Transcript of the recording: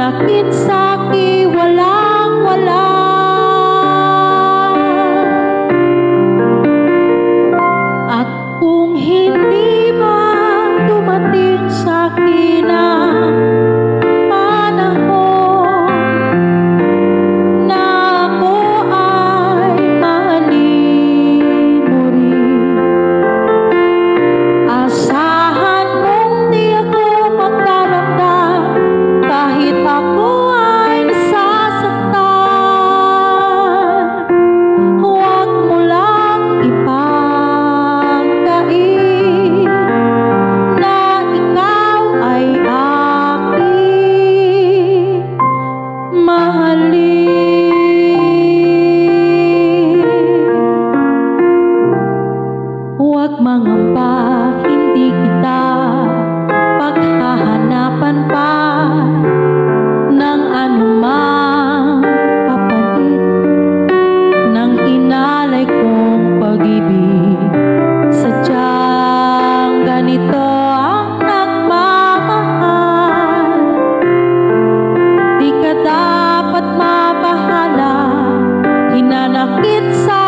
hinanakit sa'kin walang-wala. At kung hindi man dumating sa'kin ang panahon na ako ay mahalin mo rin, asahan mong di ako magdaramdam kahit ako ay nasasaktan. Huwag mo lang ipagkait na ikaw ay aking mahalin. Huwag mangamba, hindi kita paghahanapan pa ng anumang kapalit ng inalay kong pag-ibig. Sadyang ganito ang nagmamahal, di ka dapat mabahala, hinanakit sa